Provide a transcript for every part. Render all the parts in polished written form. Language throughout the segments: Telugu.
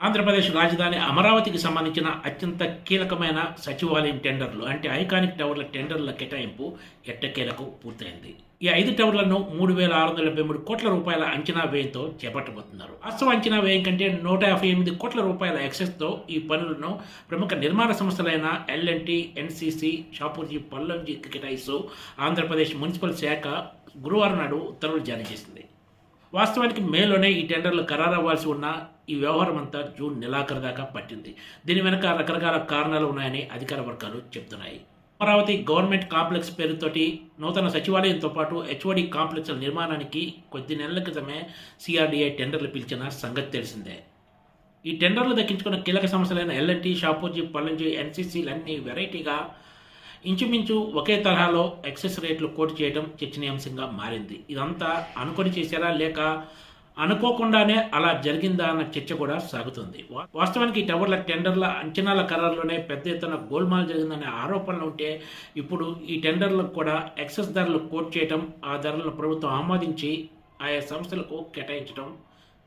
ఆంధ్రప్రదేశ్ రాజధాని అమరావతికి సంబంధించిన అత్యంత కీలకమైన సచివాలయం టెండర్లు అంటే ఐకానిక్ టవర్ల టెండర్ల కేటాయింపు ఎట్టకేలకు పూర్తయింది. ఈ 5 టవర్లను 3,673 కోట్ల రూపాయల అంచనా వ్యయంతో చేపట్టబోతున్నారు. వాస్తవ అంచనా వ్యయం కంటే 158 కోట్ల రూపాయల ఎక్సెస్తో ఈ పనులను ప్రముఖ నిర్మాణ సంస్థలైన ఎల్&టీ, ఎన్సీసీ, షాపూర్జీ, పల్లంజీకి కేటాయిస్తూ ఆంధ్రప్రదేశ్ మున్సిపల్ శాఖ గురువారం నాడు ఉత్తర్వులు జారీ చేసింది. వాస్తవానికి మేలోనే ఈ టెండర్లు ఖరారవ్వాల్సి ఉన్న ఈ వ్యవహారం అంతా జూన్ నెలాఖరు దాకా పట్టింది. దీని వెనుక రకరకాల కారణాలు ఉన్నాయని అధికార వర్గాలు చెబుతున్నాయి. అమరావతి గవర్నమెంట్ కాంప్లెక్స్ పేరుతోటి నూతన సచివాలయంతో పాటు హెచ్ఓడి కాంప్లెక్స్ల నిర్మాణానికి కొద్ది నెలల క్రితమే సిఆర్డీఏ టెండర్లు పిలిచిన సంగతి తెలిసిందే. ఈ టెండర్లు దక్కించుకున్న కీలక సంస్థలైన ఎల్&టీ, షాపూర్జీ, పల్లంజీ, ఎన్సీసీలన్నీ వెరైటీగా ఇంచుమించు ఒకే తరహాలో ఎక్సెస్ రేట్లు కోట్ చేయడం చర్చనీయాంశంగా మారింది. ఇదంతా అనుకొని చేశారా లేక అనుకోకుండానే అలా జరిగిందా అన్న చర్చ కూడా సాగుతుంది. వాస్తవానికి ఈ టవర్ల టెండర్ల అంచనాల ఖరారులోనే పెద్ద ఎత్తున గోల్మాల్ జరిగిందనే ఆరోపణలు ఉంటే ఇప్పుడు ఈ టెండర్లకు కూడా ఎక్సెస్ ధరలు కోట్ చేయడం, ఆ ధరలను ప్రభుత్వం ఆమోదించి ఆయా సంస్థలకు కేటాయించడం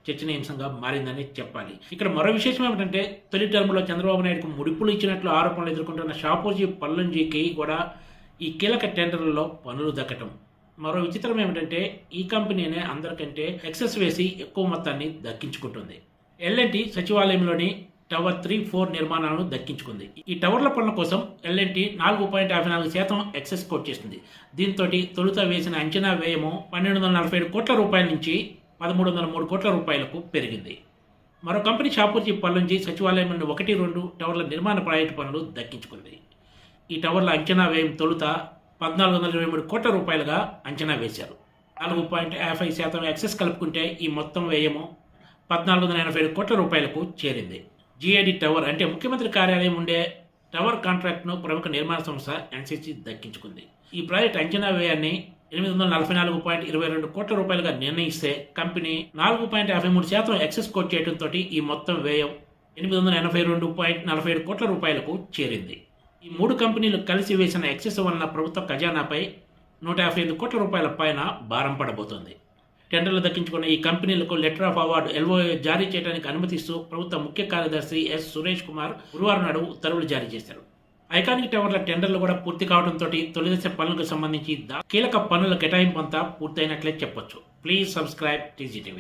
చర్చనీయాంశంగా మారిందని చెప్పాలి. ఇక్కడ మరో విశేషం ఏమిటంటే తొలి టర్మ్లో చంద్రబాబు నాయుడుకు ముడుపులు ఇచ్చినట్లు ఆరోపణలు ఎదుర్కొంటున్న షాపూర్జీ, పల్లంజీకి కూడా ఈ కీలక టెండర్లలో పనులు దక్కటం. మరో విచిత్రం ఏమిటంటే ఈ కంపెనీనే అందరికంటే ఎక్సెస్ వేసి ఎక్కువ మొత్తాన్ని దక్కించుకుంటుంది. ఎల్&టీ సచివాలయంలోని టవర్ 3, 4 నిర్మాణాలను దక్కించుకుంది. ఈ టవర్ల పనుల కోసం ఎల్&టీ 4.54% ఎక్సెస్ కోట్ చేసింది. దీంతో తొలుత వేసిన అంచనా వ్యయము 1,247 కోట్ల రూపాయల నుంచి 1,303 కోట్ల రూపాయలకు పెరిగింది. మరో కంపెనీ షాపూర్జీ, పల్లంజీ సచివాలయంలోని 1, 2 టవర్ల నిర్మాణ ప్రాజెక్టు పనులు దక్కించుకుంది. ఈ టవర్ల అంచనా వ్యయం తొలుత 1,423 కోట్ల రూపాయలుగా అంచనా వేశారు. 4.50% ఎక్సెస్ కలుపుకుంటే ఈ మొత్తం వ్యయము 1,487 కోట్ల రూపాయలకు చేరింది. జీఏడీ టవర్ అంటే ముఖ్యమంత్రి కార్యాలయం ఉండే టవర్ కాంట్రాక్ట్ను ప్రముఖ నిర్మాణ సంస్థ ఎన్సీసీ దక్కించుకుంది. ఈ ప్రాజెక్ట్ అంచనా వ్యయాన్ని 844.22 కోట్ల రూపాయలుగా నిర్ణయిస్తే కంపెనీ 4.53% ఎక్సెస్ కోట్ చేయడంతో ఈ మొత్తం వ్యయం 882.47 కోట్ల రూపాయలకు చేరింది. ఈ 3 కంపెనీలు కలిసి వేసిన ఎక్సెస్ వలన ప్రభుత్వ ఖజానాపై 155 కోట్ల రూపాయల పైన భారం పడబోతోంది. టెండర్లు దక్కించుకున్న ఈ కంపెనీలకు లెటర్ ఆఫ్ అవార్డు LOA జారీ చేయడానికి అనుమతిస్తూ ప్రభుత్వ ముఖ్య కార్యదర్శి ఎస్ సురేష్ కుమార్ గురువారం నాడు ఉత్తర్వులు జారీ చేశారు. ఐకానిక్ టవర్ల టెండర్లు కూడా పూర్తి కావడంతో తొలిదశ పనులకు సంబంధించి కీలక పనుల కేటాయింపు అంతా పూర్తయినట్లే చెప్పొచ్చు. Please subscribe TGTV.